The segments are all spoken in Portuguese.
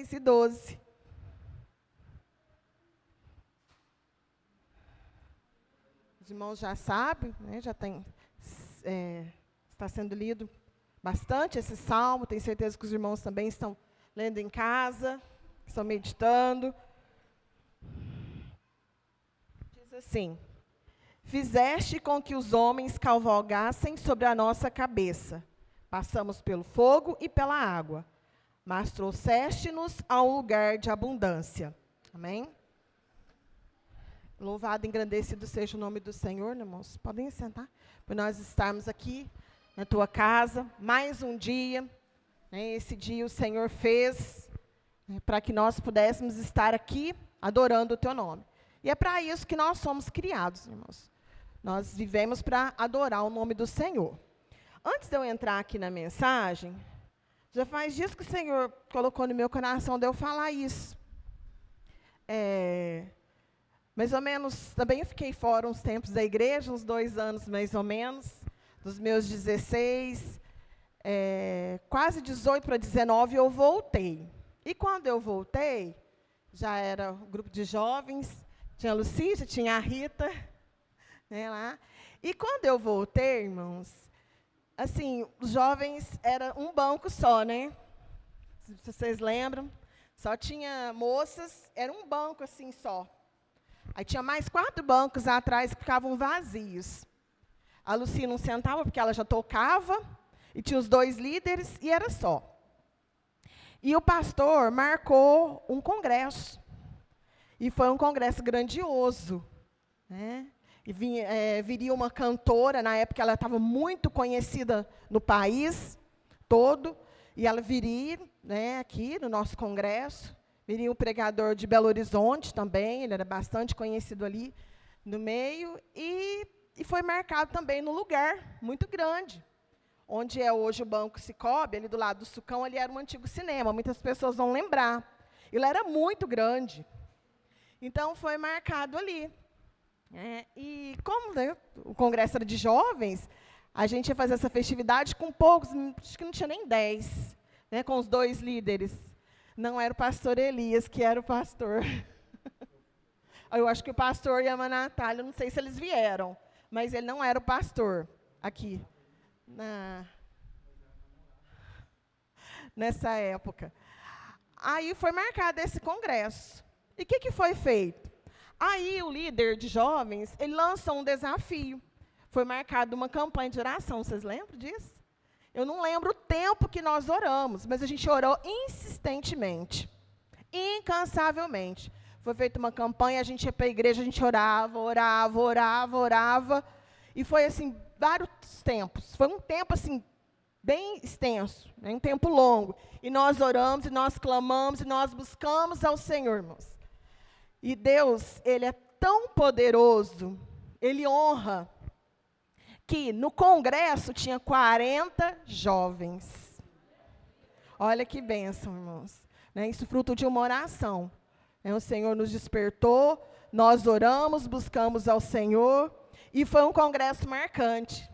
6:12. Os irmãos já sabem, né, está sendo lido bastante esse salmo. Tenho certeza que os irmãos também estão lendo em casa, estão meditando. Diz assim: fizeste com que os homens cavalgassem sobre a nossa cabeça. Passamos pelo fogo e pela água, mas trouxeste-nos a um lugar de abundância. Amém? Louvado e engrandecido seja o nome do Senhor, irmãos. Podem sentar, por nós estarmos aqui na tua casa, mais um dia. Né, esse dia o Senhor fez, né, para que nós pudéssemos estar aqui adorando o teu nome. E é para isso que nós somos criados, irmãos. Nós vivemos para adorar o nome do Senhor. Antes de eu entrar aqui na mensagem, já faz dias que o Senhor colocou no meu coração de eu falar isso. Mais ou menos, também eu fiquei fora uns tempos da igreja, uns 2 anos mais ou menos, dos meus 16, quase 18 para 19, eu voltei. E quando eu voltei, já era um grupo de jovens, tinha a Lucília, tinha a Rita, né, lá. E quando eu voltei, irmãos, assim, os jovens era um banco só, né? Se vocês lembram, só tinha moças, era um banco assim só. Aí tinha mais 4 bancos atrás que ficavam vazios. A Lucia não sentava porque ela já tocava, e tinha os 2 líderes, e era só. E o pastor marcou um congresso. E foi um congresso grandioso, né? E viria uma cantora, na época ela estava muito conhecida no país todo, e ela viria, né, aqui no nosso congresso. Viria um pregador de Belo Horizonte também, ele era bastante conhecido ali no meio, e foi marcado também no lugar muito grande, onde é hoje o Banco Cicobi, ali do lado do Sucão, ali era um antigo cinema, muitas pessoas vão lembrar. Ele era muito grande, então foi marcado ali. E como, né, o congresso era de jovens, a gente ia fazer essa festividade com poucos, acho que não tinha nem 10, né, com os 2 líderes. Não era o pastor Elias, que era o pastor. Eu acho que o pastor e a irmã Natália, não sei se eles vieram, mas ele não era o pastor aqui, nessa época. Aí foi marcado esse congresso. E o que foi feito? Aí o líder de jovens, ele lançou um desafio. Foi marcado uma campanha de oração, vocês lembram disso? Eu não lembro o tempo que nós oramos, mas a gente orou insistentemente, incansavelmente. Foi feita uma campanha, a gente ia para a igreja, a gente orava, e foi assim, vários tempos. Foi um tempo assim, bem extenso, né, um tempo longo. E nós oramos, e nós clamamos, e nós buscamos ao Senhor, irmãos. E Deus, Ele é tão poderoso, Ele honra, que no congresso tinha 40 jovens. Olha que bênção, irmãos. Né, isso fruto de uma oração. O Senhor nos despertou, nós oramos, buscamos ao Senhor, e foi um congresso marcante.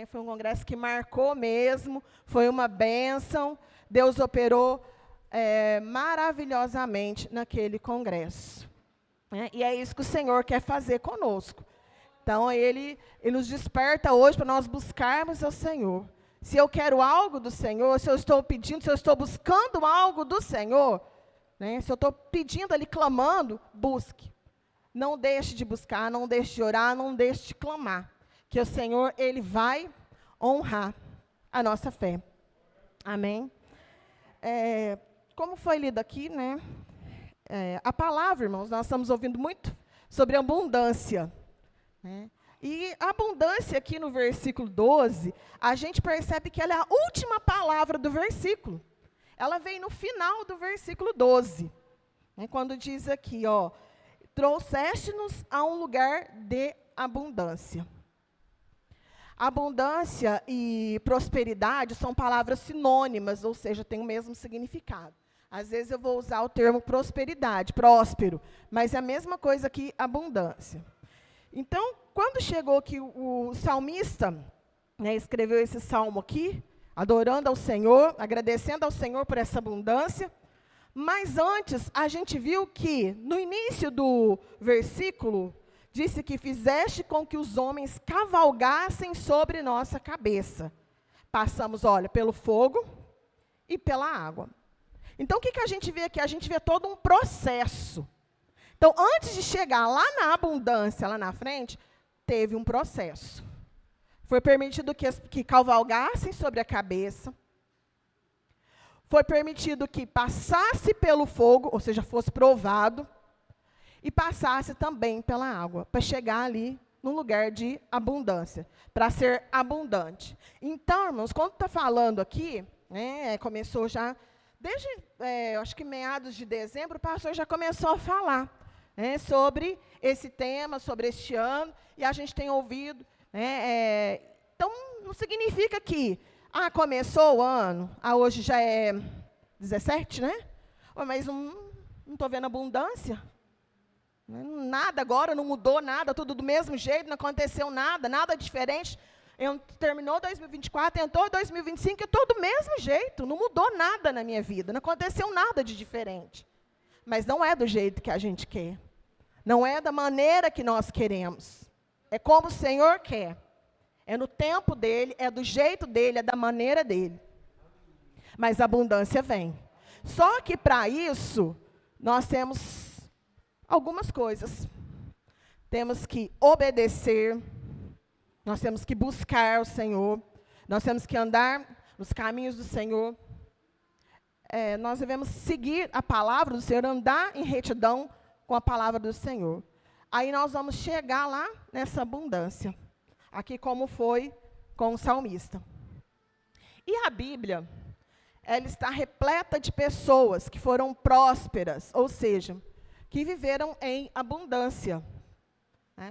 Foi um congresso que marcou mesmo, foi uma bênção. Deus operou maravilhosamente naquele congresso. E é isso que o Senhor quer fazer conosco. Então, Ele nos desperta hoje para nós buscarmos ao Senhor. Se eu quero algo do Senhor, se eu estou pedindo, se eu estou buscando algo do Senhor, né, se eu estou pedindo ali, clamando, busque. Não deixe de buscar, não deixe de orar, não deixe de clamar. Que o Senhor, Ele vai honrar a nossa fé. Amém? Como foi lido aqui, né? A palavra, irmãos, nós estamos ouvindo muito sobre abundância. Né? E a abundância aqui no versículo 12, a gente percebe que ela é a última palavra do versículo. Ela vem no final do versículo 12. Né? Quando diz aqui, ó, trouxeste-nos a um lugar de abundância. Abundância e prosperidade são palavras sinônimas, ou seja, têm o mesmo significado. Às vezes eu vou usar o termo prosperidade, próspero, mas é a mesma coisa que abundância. Então, quando chegou que o salmista, né, escreveu esse salmo aqui, adorando ao Senhor, agradecendo ao Senhor por essa abundância, Mas antes, a gente viu que, no início do versículo, disse que fizeste com que os homens cavalgassem sobre nossa cabeça. Passamos, olha, pelo fogo e pela água. Então, o que a gente vê aqui? A gente vê todo um processo. Então, antes de chegar lá na abundância, lá na frente, teve um processo. Foi permitido que cavalgassem sobre a cabeça. Foi permitido que passasse pelo fogo, ou seja, fosse provado. E passasse também pela água, para chegar ali num lugar de abundância, para ser abundante. Então, irmãos, quando está falando aqui, começou já, desde, acho que meados de dezembro, o pastor já começou a falar sobre esse tema, sobre este ano, e a gente tem ouvido. Então, não significa que, começou o ano, hoje já é 17, né? Mas não estou vendo abundância. Nada agora, não mudou nada, tudo do mesmo jeito, não aconteceu nada diferente. Terminou 2024, entrou 2025, e tudo do mesmo jeito, não mudou nada na minha vida, não aconteceu nada de diferente. Mas não é do jeito que a gente quer, não é da maneira que nós queremos, é como o Senhor quer, é no tempo dEle, é do jeito dEle, é da maneira dEle. Mas a abundância vem. Só que para isso, nós temos algumas coisas. Temos que obedecer, nós temos que buscar o Senhor, nós temos que andar nos caminhos do Senhor. Nós devemos seguir a palavra do Senhor, andar em retidão com a palavra do Senhor. Aí nós vamos chegar lá nessa abundância, aqui como foi com o salmista. E a Bíblia, ela está repleta de pessoas que foram prósperas, ou seja, que viveram em abundância,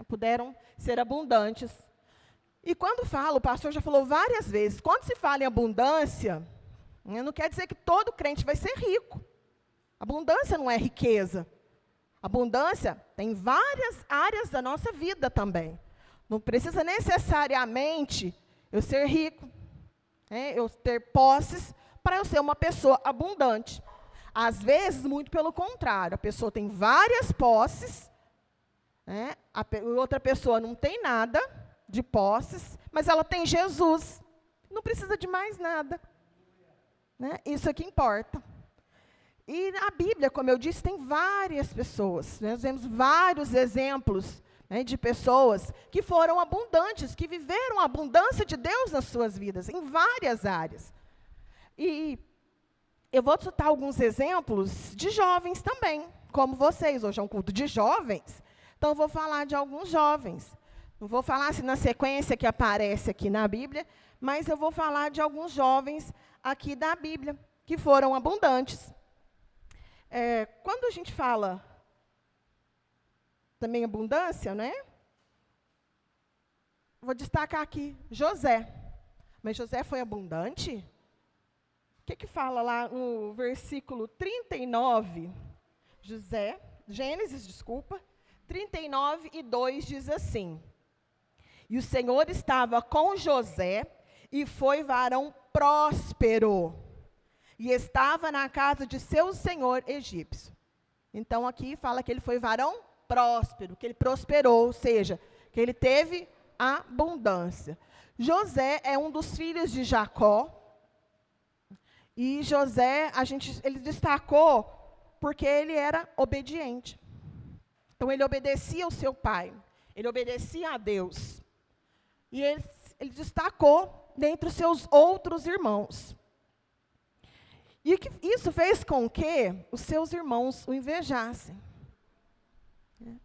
puderam ser abundantes. E quando fala, o pastor já falou várias vezes, quando se fala em abundância, não quer dizer que todo crente vai ser rico. Abundância não é riqueza. Abundância tem várias áreas da nossa vida também. Não precisa necessariamente eu ser rico, eu ter posses, para eu ser uma pessoa abundante. Às vezes, muito pelo contrário, a pessoa tem várias posses, a outra pessoa não tem nada de posses, mas ela tem Jesus, não precisa de mais nada. Isso é que importa. E na Bíblia, como eu disse, tem várias pessoas, nós vemos vários exemplos de pessoas que foram abundantes, que viveram a abundância de Deus nas suas vidas, em várias áreas. E eu vou citar alguns exemplos de jovens também, como vocês. Hoje é um culto de jovens, então eu vou falar de alguns jovens. Não vou falar assim na sequência que aparece aqui na Bíblia, mas eu vou falar de alguns jovens aqui da Bíblia, que foram abundantes. Quando a gente fala também abundância, vou destacar aqui José. Mas José foi abundante? O que fala lá no versículo 39? Gênesis 39, e 2 diz assim: E o Senhor estava com José, e foi varão próspero, e estava na casa de seu senhor egípcio. Então, aqui fala que ele foi varão próspero, que ele prosperou, ou seja, que ele teve abundância. José é um dos filhos de Jacó. E José, ele destacou porque ele era obediente. Então, ele obedecia ao seu pai, ele obedecia a Deus. E ele destacou dentre os seus outros irmãos. E isso fez com que os seus irmãos o invejassem.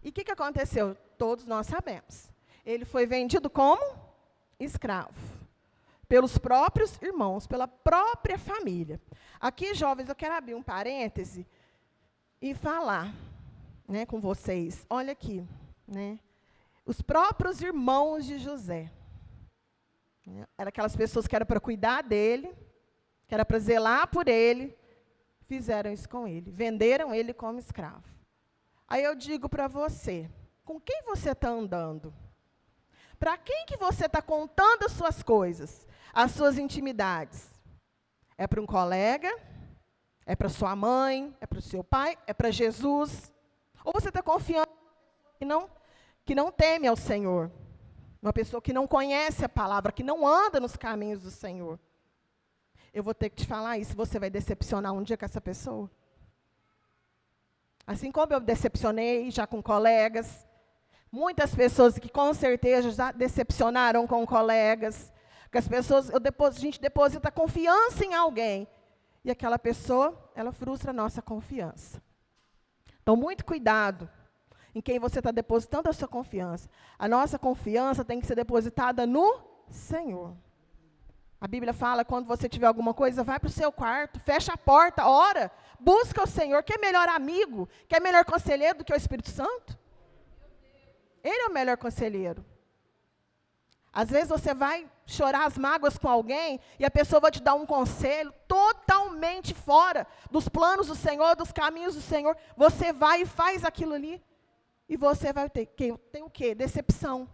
E o que aconteceu? Todos nós sabemos. Ele foi vendido como escravo. Pelos próprios irmãos, pela própria família. Aqui, jovens, eu quero abrir um parêntese e falar com vocês. Olha aqui, os próprios irmãos de José. Eram aquelas pessoas que eram para cuidar dele, que era para zelar por ele, fizeram isso com ele, venderam ele como escravo. Aí eu digo para você, com quem você está andando? Para quem que você está contando as suas coisas, as suas intimidades? É para um colega? É para sua mãe? É para o seu pai? É para Jesus? Ou você está confiando que não teme ao Senhor? Uma pessoa que não conhece a palavra, que não anda nos caminhos do Senhor. Eu vou ter que te falar isso, você vai decepcionar um dia com essa pessoa. Assim como eu decepcionei já com colegas, muitas pessoas que com certeza já decepcionaram com colegas, que as pessoas, a gente deposita confiança em alguém, e aquela pessoa, ela frustra a nossa confiança. Então, muito cuidado em quem você está depositando a sua confiança. A nossa confiança tem que ser depositada no Senhor. A Bíblia fala, quando você tiver alguma coisa, vai para o seu quarto, fecha a porta, ora, busca o Senhor. Quer melhor amigo? Quer melhor conselheiro do que o Espírito Santo? Ele é o melhor conselheiro. Às vezes você vai chorar as mágoas com alguém e a pessoa vai te dar um conselho totalmente fora dos planos do Senhor, dos caminhos do Senhor. Você vai e faz aquilo ali. E você vai ter o quê? Decepção,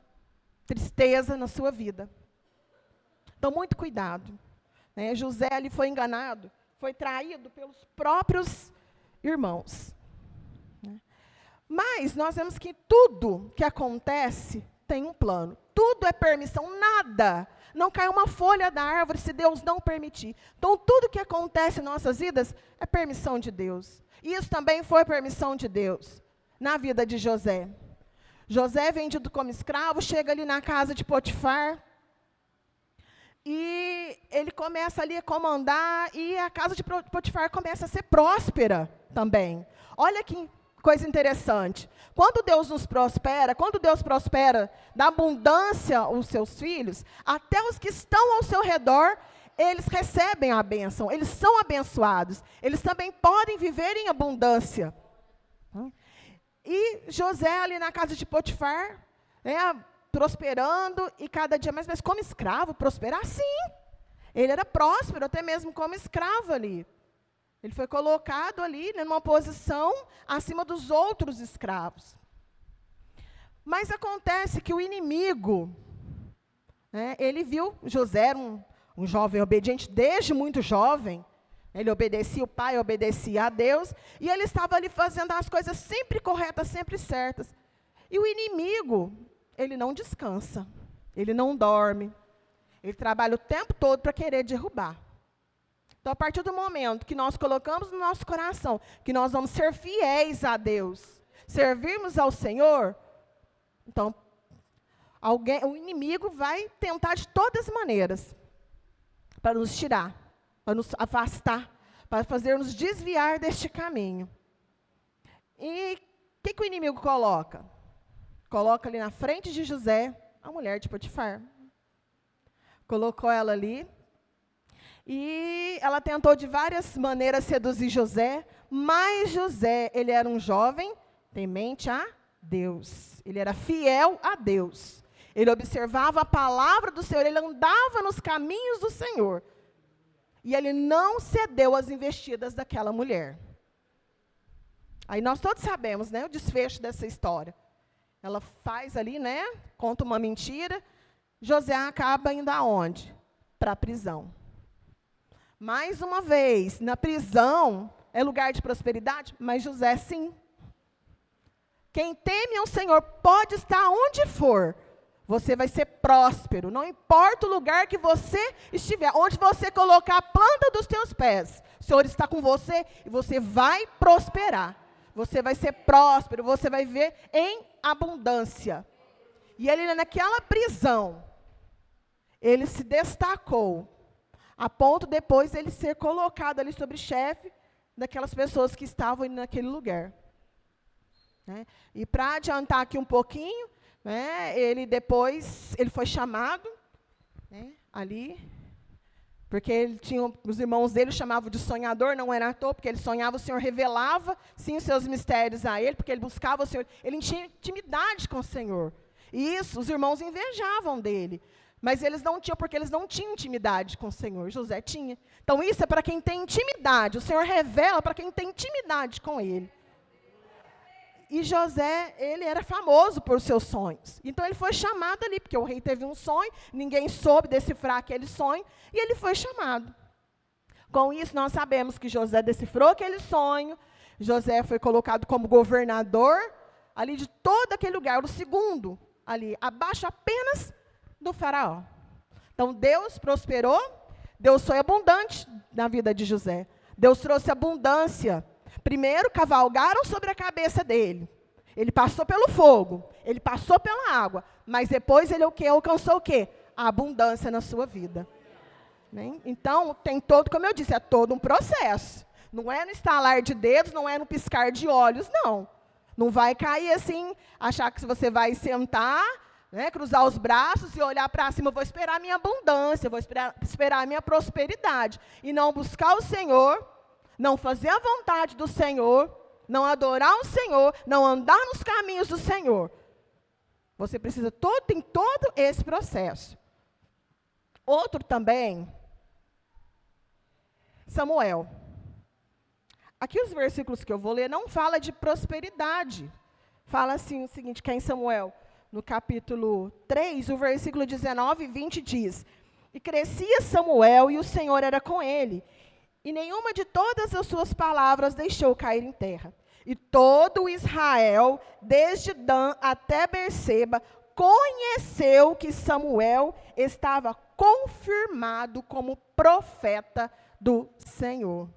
tristeza na sua vida. Então, muito cuidado. Né? José ali foi enganado, foi traído pelos próprios irmãos. Né? Mas nós vemos que tudo que acontece tem um plano. Tudo é permissão, nada. Não cai uma folha da árvore se Deus não permitir. Então, tudo que acontece em nossas vidas é permissão de Deus. E isso também foi permissão de Deus na vida de José. José, vendido como escravo, chega ali na casa de Potifar. E ele começa ali a comandar, e a casa de Potifar começa a ser próspera também. Olha que coisa interessante. Quando Deus nos prospera, quando Deus prospera, dá abundância aos seus filhos, até os que estão ao seu redor, eles recebem a bênção, eles são abençoados. Eles também podem viver em abundância. E José ali na casa de Potifar, prosperando, e cada dia mais, mas como escravo, prosperar sim. Ele era próspero, até mesmo como escravo ali. Ele foi colocado ali numa posição acima dos outros escravos. Mas acontece que o inimigo, ele viu, José era um jovem obediente, desde muito jovem. Ele obedecia o pai, obedecia a Deus, e ele estava ali fazendo as coisas sempre corretas, sempre certas. E o inimigo, ele não descansa, ele não dorme, ele trabalha o tempo todo para querer derrubar. Então, a partir do momento que nós colocamos no nosso coração que nós vamos ser fiéis a Deus, servirmos ao Senhor, então, o inimigo vai tentar de todas as maneiras para nos tirar, para nos afastar, para fazer-nos desviar deste caminho. E o que o inimigo coloca? Coloca ali na frente de José a mulher de Potifar. Colocou ela ali. E ela tentou de várias maneiras seduzir José. Mas José, ele era um jovem temente a Deus. Ele era fiel a Deus. Ele observava a palavra do Senhor. Ele andava nos caminhos do Senhor. E ele não cedeu às investidas daquela mulher. Aí nós todos sabemos, o desfecho dessa história. Ela faz ali, conta uma mentira. José acaba indo aonde? Para a prisão. Mais uma vez, na prisão é lugar de prosperidade, mas José sim. Quem teme ao Senhor pode estar onde for. Você vai ser próspero, não importa o lugar que você estiver, onde você colocar a planta dos teus pés. O Senhor está com você e você vai prosperar. Você vai ser próspero, você vai viver em abundância. E ele, naquela prisão, ele se destacou, a ponto depois ele ser colocado ali sobre chefe daquelas pessoas que estavam ali naquele lugar. E para adiantar aqui um pouquinho, ele foi chamado, ali, porque os irmãos dele chamavam de sonhador, não era à toa, porque ele sonhava, o Senhor revelava, sim, os seus mistérios a ele, porque ele buscava o Senhor, ele tinha intimidade com o Senhor. E isso, os irmãos invejavam dele, mas eles não tinham, porque eles não tinham intimidade com o Senhor, José tinha. Então isso é para quem tem intimidade, o Senhor revela para quem tem intimidade com ele. E José, ele era famoso por seus sonhos. Então, ele foi chamado ali, porque o rei teve um sonho, ninguém soube decifrar aquele sonho, e ele foi chamado. Com isso, nós sabemos que José decifrou aquele sonho, José foi colocado como governador ali de todo aquele lugar, o segundo ali, abaixo apenas do faraó. Então, Deus prosperou, Deus foi abundante na vida de José. Deus trouxe abundância. Primeiro, cavalgaram sobre a cabeça dele. Ele passou pelo fogo, ele passou pela água, mas depois ele alcançou o quê? A abundância na sua vida. Né? Então, tem todo, como eu disse, é todo um processo. Não é no estalar de dedos, não é no piscar de olhos, não. Não vai cair assim, achar que você vai sentar, né, cruzar os braços e olhar para cima, eu vou esperar a minha abundância, eu vou esperar a minha prosperidade. E não buscar o Senhor, não fazer a vontade do Senhor, não adorar o Senhor, não andar nos caminhos do Senhor. Você precisa, tem todo esse processo. Outro também, Samuel. Aqui os versículos que eu vou ler não fala de prosperidade. Fala assim o seguinte, que é em Samuel, no capítulo 3, o versículo 19 e 20 diz: E crescia Samuel e o Senhor era com ele, e nenhuma de todas as suas palavras deixou cair em terra. E todo Israel, desde Dan até Berseba, conheceu que Samuel estava confirmado como profeta do Senhor.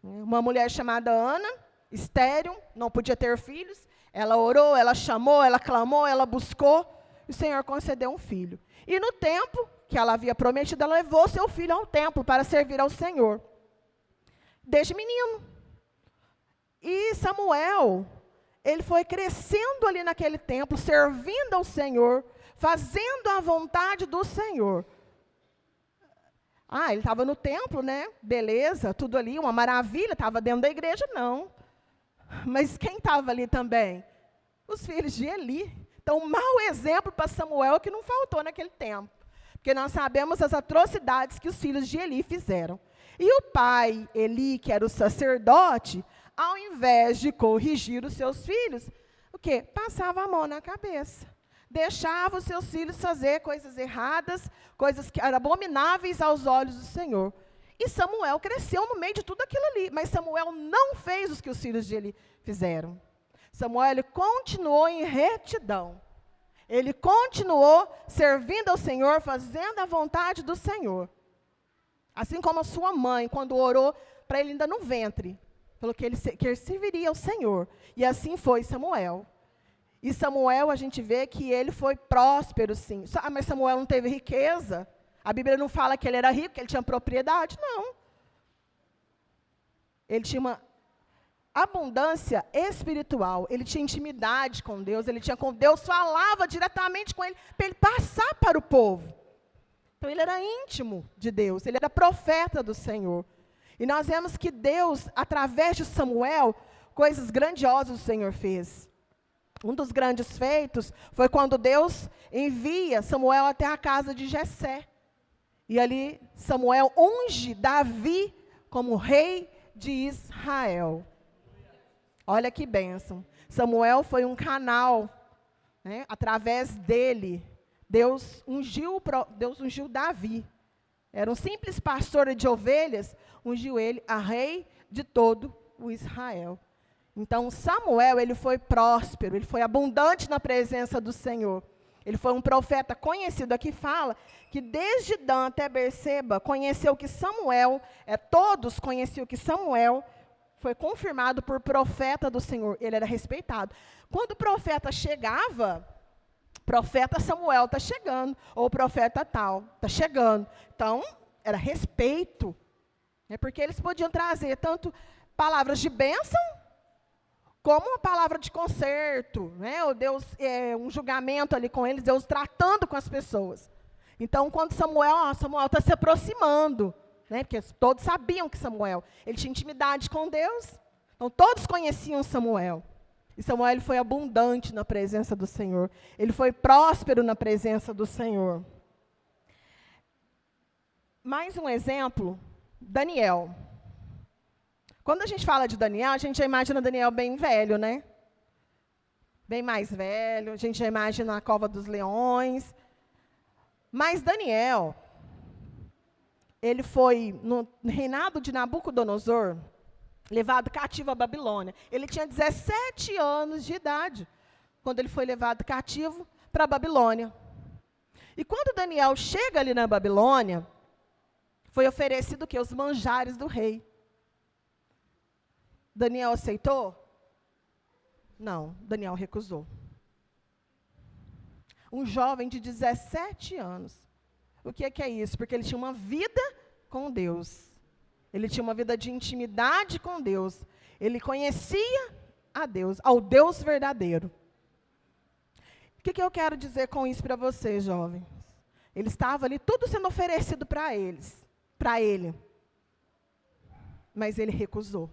Uma mulher chamada Ana, estéril, não podia ter filhos, ela orou, ela chamou, ela clamou, ela buscou, e o Senhor concedeu um filho. E no tempo que ela havia prometido, ela levou seu filho ao templo para servir ao Senhor, desde menino. E Samuel, ele foi crescendo ali naquele templo, servindo ao Senhor, fazendo a vontade do Senhor. Ele estava no templo, né? Beleza, tudo ali, uma maravilha, estava dentro da igreja, não. Mas quem estava ali também? Os filhos de Eli. Então, um mau exemplo para Samuel que não faltou naquele tempo. Porque nós sabemos as atrocidades que os filhos de Eli fizeram. E o pai, Eli, que era o sacerdote, ao invés de corrigir os seus filhos, o quê? Passava a mão na cabeça. Deixava os seus filhos fazer coisas erradas, coisas que eram abomináveis aos olhos do Senhor. E Samuel cresceu no meio de tudo aquilo ali, mas Samuel não fez os que os filhos de Eli fizeram. Samuel, ele continuou em retidão. Ele continuou servindo ao Senhor, fazendo a vontade do Senhor. Assim como a sua mãe, quando orou para ele ainda no ventre, falou que ele serviria ao Senhor. E assim foi Samuel. E Samuel, a gente vê que ele foi próspero, sim. Mas Samuel não teve riqueza? A Bíblia não fala que ele era rico, que ele tinha propriedade? Não. Ele tinha uma abundância espiritual. Ele tinha intimidade com Deus. Deus falava diretamente com ele, para ele passar para o povo. Então, ele era íntimo de Deus. Ele era profeta do Senhor. E nós vemos que Deus, através de Samuel, coisas grandiosas o Senhor fez. Um dos grandes feitos foi quando Deus envia Samuel até a casa de Jessé. E ali Samuel unge Davi como rei de Israel. Olha que bênção. Samuel foi um canal, né? Através dele, Deus ungiu Davi. Era um simples pastor de ovelhas, ungiu ele a rei de todo o Israel. Então, Samuel, ele foi próspero, ele foi abundante na presença do Senhor. Ele foi um profeta conhecido. Aqui fala que desde Dan até Berseba, todos conheciam que Samuel foi confirmado por profeta do Senhor. Ele era respeitado. Quando o profeta chegava, profeta Samuel está chegando, ou profeta tal está chegando. Então, era respeito. Porque eles podiam trazer tanto palavras de bênção, como uma palavra de conserto, né? Ou Deus, um julgamento ali com eles, Deus tratando com as pessoas. Então, quando Samuel está se aproximando, né? Porque todos sabiam que Samuel, ele tinha intimidade com Deus. Então, todos conheciam Samuel. E Samuel, ele foi abundante na presença do Senhor. Ele foi próspero na presença do Senhor. Mais um exemplo, Daniel. Quando a gente fala de Daniel, a gente já imagina Daniel bem velho, né? Bem mais velho, a gente já imagina a cova dos leões. Mas Daniel, ele foi, no reinado de Nabucodonosor, levado cativo à Babilônia. Ele tinha 17 anos de idade, quando ele foi levado cativo para a Babilônia. E quando Daniel chega ali na Babilônia, foi oferecido o quê? Os manjares do rei. Daniel aceitou? Não, Daniel recusou. Um jovem de 17 anos. O que é isso? Porque ele tinha uma vida com Deus. Ele tinha uma vida de intimidade com Deus. Ele conhecia a Deus, ao Deus verdadeiro. O que eu quero dizer com isso para vocês, jovens? Ele estava ali, tudo sendo oferecido para ele. Mas ele recusou.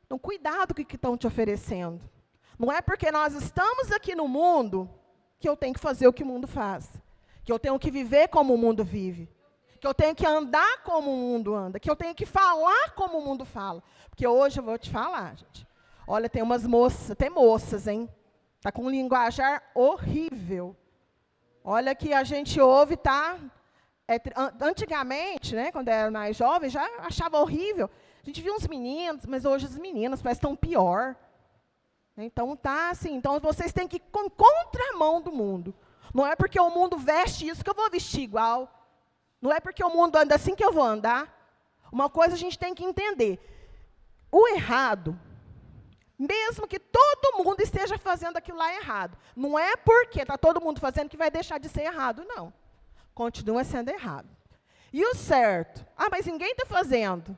Então, cuidado com o que estão te oferecendo. Não é porque nós estamos aqui no mundo que eu tenho que fazer o que o mundo faz. Que eu tenho que viver como o mundo vive. Que eu tenho que andar como o mundo anda. Que eu tenho que falar como o mundo fala. Porque hoje eu vou te falar, gente. Olha, tem umas moças, tem moças, hein? Tá com um linguajar horrível. Olha que a gente ouve, tá? Antigamente, né, quando eu era mais jovem, já achava horrível. A gente via uns meninos, mas hoje as meninas parecem tão pior. Então tá assim, então vocês têm que ir com contramão do mundo. Não é porque o mundo veste isso que eu vou vestir igual. Não é porque o mundo anda assim que eu vou andar. Uma coisa a gente tem que entender. O errado, mesmo que todo mundo esteja fazendo aquilo lá errado, não é porque está todo mundo fazendo que vai deixar de ser errado, não. Continua sendo errado. E o certo? Ah, mas ninguém está fazendo.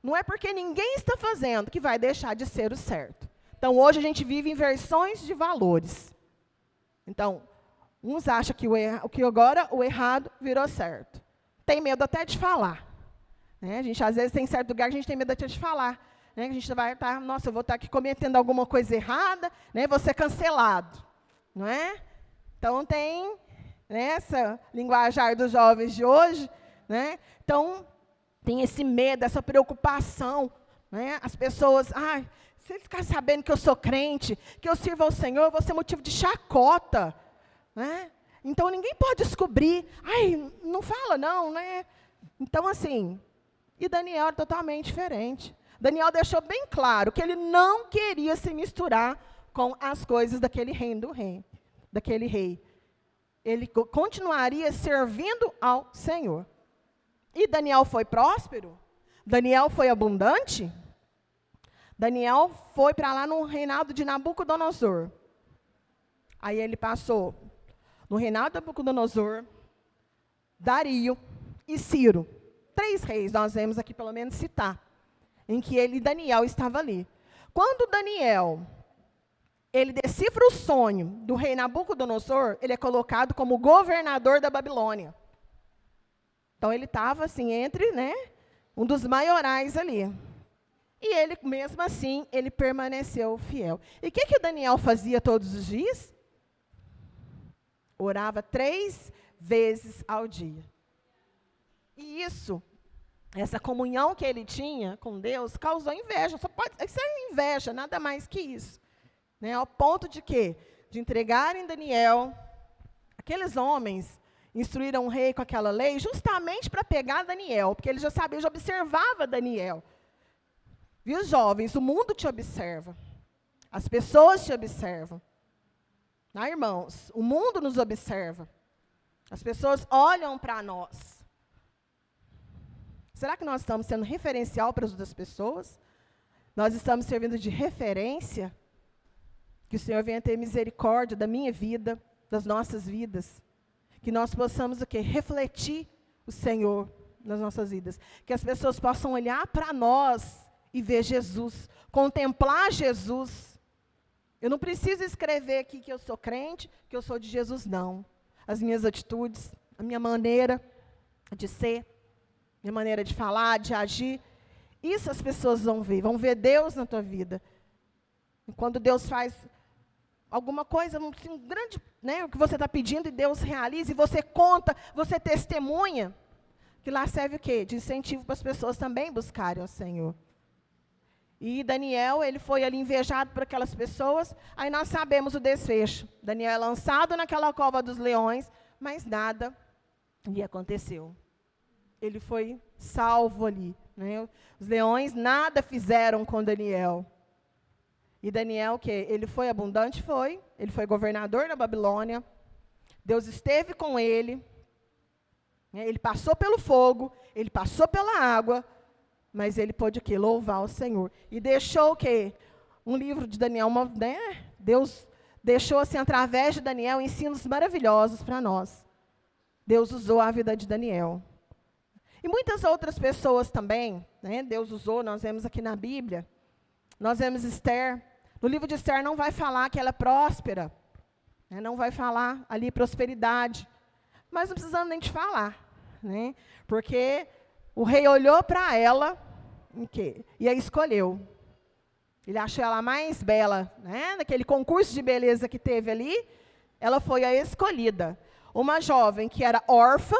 Não é porque ninguém está fazendo que vai deixar de ser o certo. Então, hoje a gente vive inversões de valores. Então, uns acham que agora o errado virou certo. Tem medo até de falar. Né? A gente, às vezes, tem certo lugar que a gente tem medo até de falar. Né? A gente vai estar, nossa, eu vou estar aqui cometendo alguma coisa errada, né? Vou ser cancelado. Não é? Então, tem, né, essa linguajar dos jovens de hoje. Né? Então, tem esse medo, essa preocupação. Né? As pessoas, se eles ficarem sabendo que eu sou crente, que eu sirvo ao Senhor, eu vou ser motivo de chacota. Né? Então, ninguém pode descobrir. Não fala não, né? Então, assim, e Daniel era totalmente diferente. Daniel deixou bem claro que ele não queria se misturar com as coisas daquele daquele rei. Ele continuaria servindo ao Senhor. E Daniel foi próspero? Daniel foi abundante? Daniel foi para lá no reinado de Nabucodonosor. Aí ele passou no reinado de Nabucodonosor, Dario e Ciro. 3 reis, nós vemos aqui pelo menos citar, em que Daniel estava ali. Quando Daniel, ele decifra o sonho do rei Nabucodonosor, ele é colocado como governador da Babilônia. Então, ele estava, assim, entre, né, um dos maiorais ali. E ele, mesmo assim, ele permaneceu fiel. E o que Daniel fazia todos os dias? Orava 3 vezes ao dia. E isso, essa comunhão que ele tinha com Deus, causou inveja. Isso é inveja, nada mais que isso. Né, ao ponto de quê? De entregarem Daniel, aqueles homens instruíram o rei com aquela lei justamente para pegar Daniel, porque ele já sabia, já observava Daniel. Viu, jovens? O mundo te observa. As pessoas te observam. Irmãos? O mundo nos observa. As pessoas olham para nós. Será que nós estamos sendo referencial para as outras pessoas? Nós estamos servindo de referência? Que o Senhor venha ter misericórdia da minha vida, das nossas vidas. Que nós possamos o quê? Refletir o Senhor nas nossas vidas. Que as pessoas possam olhar para nós e ver Jesus, contemplar Jesus. Eu não preciso escrever aqui que eu sou crente, que eu sou de Jesus, não. As minhas atitudes, a minha maneira de ser, minha maneira de falar, de agir, isso as pessoas vão ver Deus na tua vida. E quando Deus faz alguma coisa, assim, um grande, né, o que você está pedindo e Deus realiza, e você conta, você testemunha, que lá serve o quê? De incentivo para as pessoas também buscarem o Senhor. E Daniel, ele foi ali invejado por aquelas pessoas, aí nós sabemos o desfecho. Daniel é lançado naquela cova dos leões, mas nada lhe aconteceu. ele foi salvo ali, né? Os leões nada fizeram com Daniel. E Daniel, o quê? Ele foi abundante? Foi. Ele foi governador da Babilônia. Deus esteve com ele. Né? Ele passou pelo fogo, ele passou pela água, mas ele pôde o quê? Louvar o Senhor. E deixou o quê? Um livro de Daniel, né? Deus deixou, assim, através de Daniel, ensinos maravilhosos para nós. Deus usou a vida de Daniel. E muitas outras pessoas também, né? Deus usou, nós vemos aqui na Bíblia. Nós vemos Esther. No livro de Esther não vai falar que ela é próspera. Né? Não vai falar ali prosperidade. Mas não precisamos nem de falar. Né? Porque o rei olhou para ela e a escolheu. Ele achou ela mais bela. Né? Naquele concurso de beleza que teve ali, ela foi a escolhida. Uma jovem que era órfã,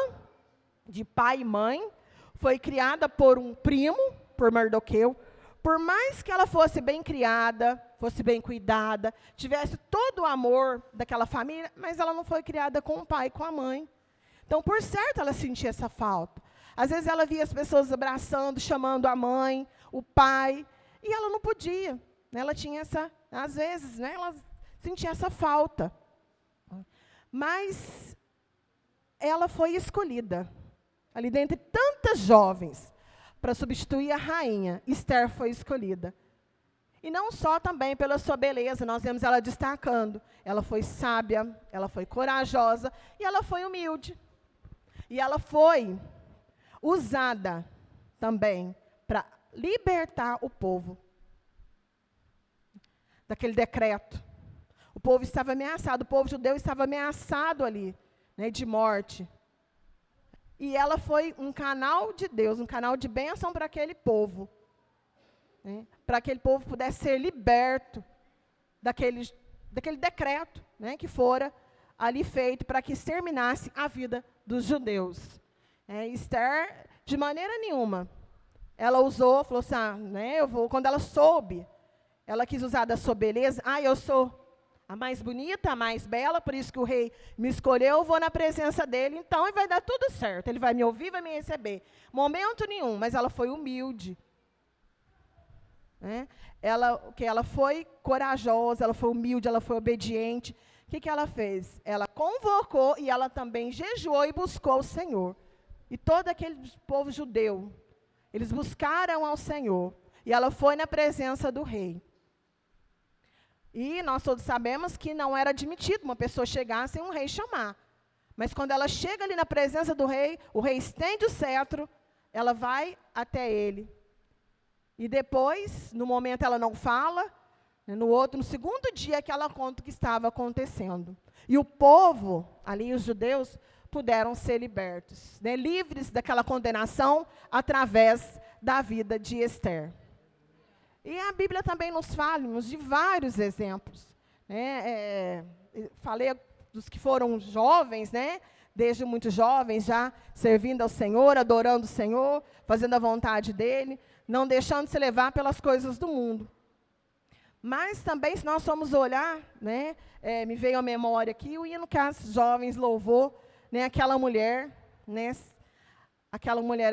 de pai e mãe, foi criada por um primo, por Mardoqueu. Por mais que ela fosse bem criada, fosse bem cuidada, tivesse todo o amor daquela família, mas ela não foi criada com o pai e com a mãe. Então, por certo, ela sentia essa falta. Às vezes ela via as pessoas abraçando, chamando a mãe, o pai, e ela não podia. Né? Ela tinha essa, às vezes, né, ela sentia essa falta. Mas ela foi escolhida, ali dentre tantas jovens, para substituir a rainha. Esther foi escolhida. E não só também pela sua beleza, nós vemos ela destacando. Ela foi sábia, ela foi corajosa e ela foi humilde. E ela foi usada também para libertar o povo daquele decreto. O povo estava ameaçado, o povo judeu estava ameaçado ali, né, de morte. E ela foi um canal de Deus, um canal de bênção para aquele povo. Né, para que aquele povo pudesse ser liberto daquele decreto, né, que fora ali feito para que exterminasse a vida dos judeus. Esther, de maneira nenhuma, ela usou, falou assim, né, quando ela soube, ela quis usar da sua beleza, eu sou a mais bonita, a mais bela, por isso que o rei me escolheu, eu vou na presença dele, então e vai dar tudo certo, ele vai me ouvir, vai me receber. Momento nenhum, mas ela foi humilde. Né? Ela foi corajosa, ela foi humilde, ela foi obediente. O que ela fez? Ela convocou e ela também jejuou e buscou o Senhor. E todo aquele povo judeu, eles buscaram ao Senhor. E ela foi na presença do rei. E nós todos sabemos que não era admitido uma pessoa chegar sem um rei chamar. Mas quando ela chega ali na presença do rei, o rei estende o cetro, ela vai até ele. E depois, no momento ela não fala, no segundo dia que ela conta o que estava acontecendo. E o povo, ali os judeus, puderam ser libertos, né, livres daquela condenação através da vida de Esther. E a Bíblia também nos fala de vários exemplos. Né? Falei dos que foram jovens, né? Desde muito jovens, já servindo ao Senhor, adorando o Senhor, fazendo a vontade dEle, não deixando se levar pelas coisas do mundo. Mas também, se nós formos olhar, né, me veio à memória aqui o hino que as jovens louvou, né, aquela mulher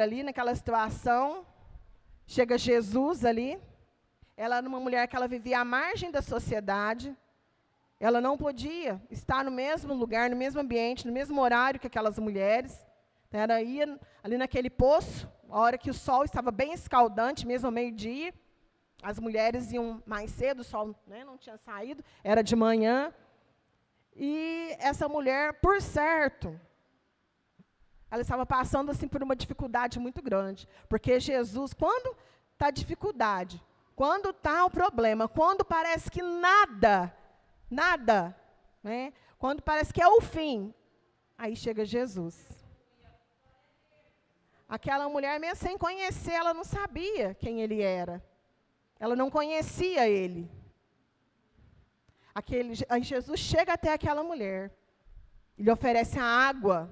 ali, naquela situação, chega Jesus ali. Ela era uma mulher que ela vivia à margem da sociedade. Ela não podia estar no mesmo lugar, no mesmo ambiente, no mesmo horário que aquelas mulheres. Então, ela ia ali naquele poço, a hora que o sol estava bem escaldante, mesmo ao meio-dia. As mulheres iam mais cedo, o sol, né, não tinha saído, era de manhã. E essa mulher, por certo, ela estava passando assim, por uma dificuldade muito grande. Porque Jesus, quando está dificuldade, quando está o problema, quando parece que nada, né? Quando parece que é o fim, aí chega Jesus. Aquela mulher, mesmo sem conhecer, ela não sabia quem ele era. Ela não conhecia ele. Aí Jesus chega até aquela mulher. Ele oferece a água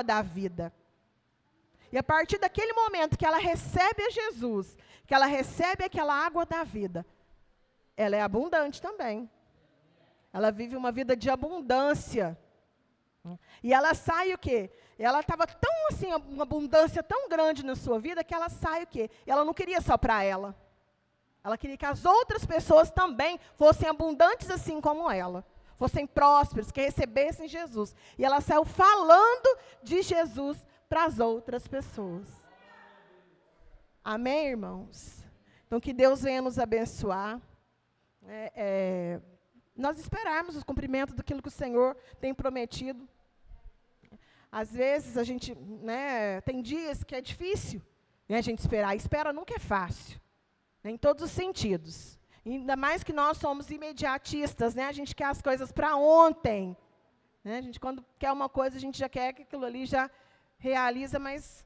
da vida. E a partir daquele momento que ela recebe a Jesus, que ela recebe aquela água da vida, ela é abundante também. Ela vive uma vida de abundância. E ela sai o quê? Ela estava tão assim, uma abundância tão grande na sua vida, que ela sai o quê? Ela não queria só para ela. Ela queria que as outras pessoas também fossem abundantes assim como ela. Fossem prósperos, que recebessem Jesus. E ela saiu falando de Jesus para as outras pessoas. Amém, irmãos? Então, que Deus venha nos abençoar. Nós esperarmos o cumprimento daquilo que o Senhor tem prometido. Às vezes, a gente, tem dias que é difícil, a gente esperar. A espera nunca é fácil, em todos os sentidos. Ainda mais que nós somos imediatistas, a gente quer as coisas para ontem. A gente, quando quer uma coisa, a gente já quer que aquilo ali já realiza, mas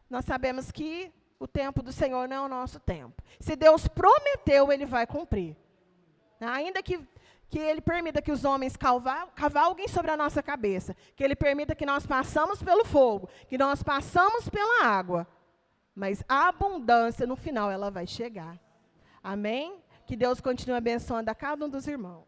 nós sabemos que o tempo do Senhor não é o nosso tempo. Se Deus prometeu, Ele vai cumprir. Ainda que Ele permita que os homens cavalguem sobre a nossa cabeça, que Ele permita que nós passamos pelo fogo, que nós passamos pela água, mas a abundância, no final, ela vai chegar. Amém? Que Deus continue abençoando a cada um dos irmãos.